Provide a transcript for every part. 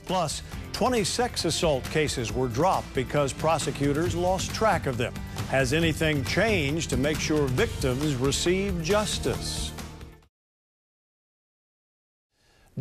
Plus, 20 sex assault cases were dropped because prosecutors lost track of them. Has anything changed to make sure victims receive justice?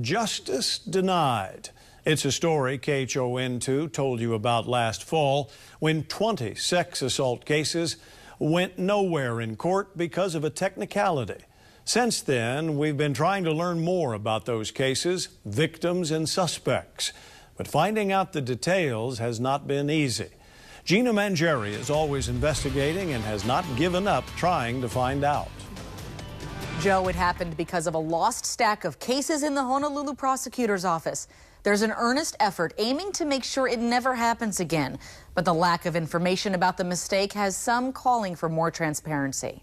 Justice denied. It's a story KHON2 told you about last fall when 20 sex assault cases went nowhere in court because of a technicality. Since then, we've been trying to learn more about those cases, victims and suspects. But finding out the details has not been easy. Gina Mangieri is always investigating and has not given up trying to find out. Joe, it happened because of a lost stack of cases in the Honolulu prosecutor's office. There's an earnest effort aiming to make sure it never happens again. But the lack of information about the mistake has some calling for more transparency.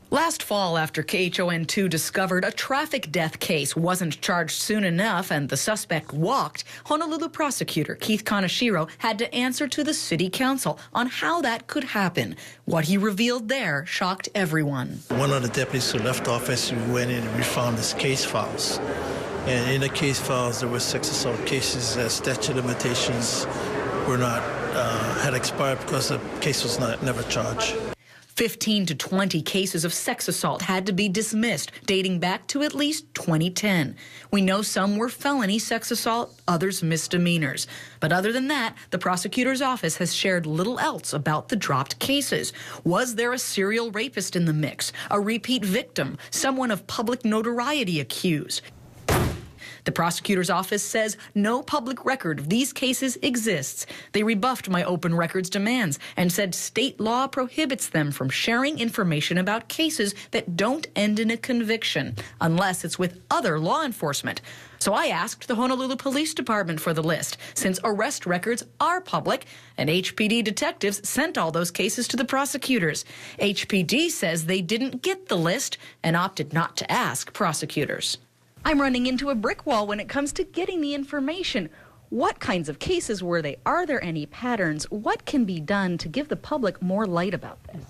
Last fall, after KHON2 discovered a traffic death case wasn't charged soon enough and the suspect walked, Honolulu prosecutor Keith Kaneshiro had to answer to the city council on how that could happen. What he revealed there shocked everyone. One of the deputies who left office, we went in and we found his case files. And in the case files, there were sex assault cases that statute of limitations were not, had expired because the case was never charged. 15 to 20 cases of sex assault had to be dismissed, dating back to at least 2010. We know some were felony sex assault, others misdemeanors. But other than that, the prosecutor's office has shared little else about the dropped cases. Was there a serial rapist in the mix, a repeat victim, someone of public notoriety accused? The prosecutor's office says no public record of these cases exists. They rebuffed my open records demands and said state law prohibits them from sharing information about cases that don't end in a conviction, unless it's with other law enforcement. So I asked the Honolulu Police Department for the list, since arrest records are public, and HPD detectives sent all those cases to the prosecutors. HPD says they didn't get the list and opted not to ask prosecutors. I'm running into a brick wall when it comes to getting the information. What kinds of cases were they? Are there any patterns? What can be done to give the public more light about this?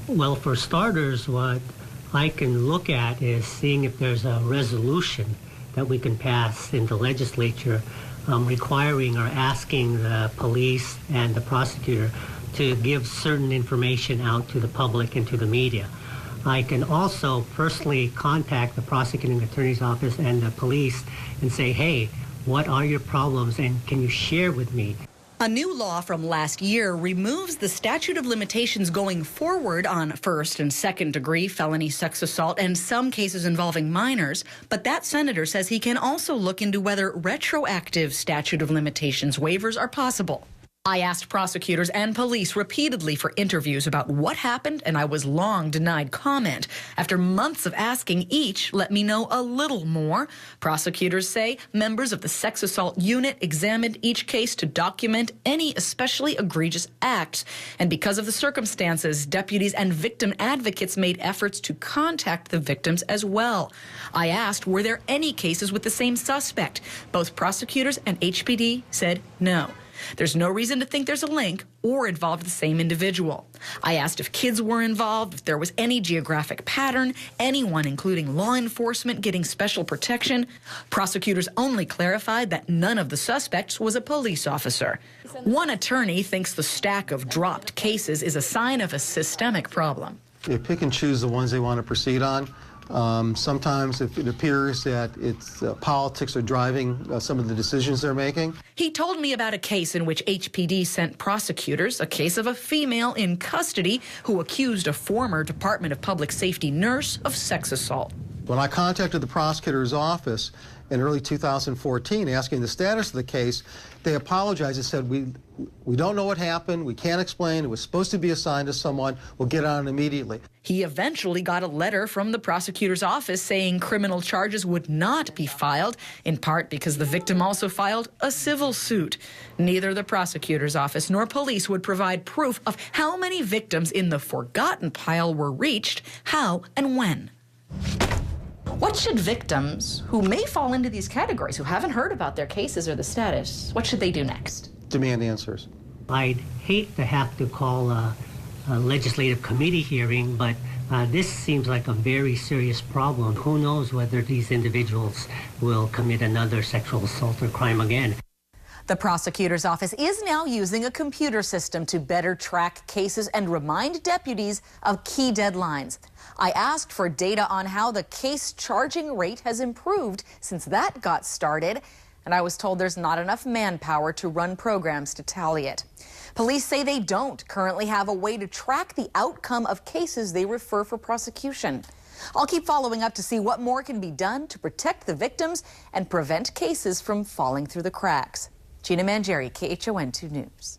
Well, for starters, what I can look at is seeing if there's a resolution that we can pass in the legislature requiring or asking the police and the prosecutor to give certain information out to the public and to the media. I can also personally contact the prosecuting attorney's office and the police and say, hey, what are your problems and can you share with me? A new law from last year removes the statute of limitations going forward on first and second degree felony sex assault and some cases involving minors, but that senator says he can also look into whether retroactive statute of limitations waivers are possible. I asked prosecutors and police repeatedly for interviews about what happened, and I was long denied comment. After months of asking, each let me know a little more. Prosecutors say members of the sex assault unit examined each case to document any especially egregious acts. And because of the circumstances, deputies and victim advocates made efforts to contact the victims as well. I asked, were there any cases with the same suspect? Both prosecutors and HPD said no. There's no reason to think there's a link or involved the same individual. I asked if kids were involved, if there was any geographic pattern, anyone, including law enforcement, getting special protection. Prosecutors only clarified that none of the suspects was a police officer. One attorney thinks the stack of dropped cases is a sign of a systemic problem. They pick and choose the ones they want to proceed on. Sometimes if it appears that it's politics are driving some of the decisions they're making. He told me about a case in which HPD sent prosecutors, a case of a female in custody who accused a former Department of Public Safety nurse of sex assault. When I contacted the prosecutor's office in early 2014 asking the status of the case, they apologized and said, we don't know what happened, we can't explain, it was supposed to be assigned to someone, we'll get on it immediately. He eventually got a letter from the prosecutor's office saying criminal charges would not be filed, in part because the victim also filed a civil suit. Neither the prosecutor's office nor police would provide proof of how many victims in the forgotten pile were reached, how and when. What should victims who may fall into these categories, who haven't heard about their cases or the status, what should they do next? Demand answers. I'd hate to have to call a legislative committee hearing, but This seems like a very serious problem. Who knows whether these individuals will commit another sexual assault or crime again. The prosecutor's office is now using a computer system to better track cases and remind deputies of key deadlines. I asked for data on how the case charging rate has improved since that got started, and I was told there's not enough manpower to run programs to tally it. Police say they don't currently have a way to track the outcome of cases they refer for prosecution. I'll keep following up to see what more can be done to protect the victims and prevent cases from falling through the cracks. Gina Mangieri, KHON 2 News.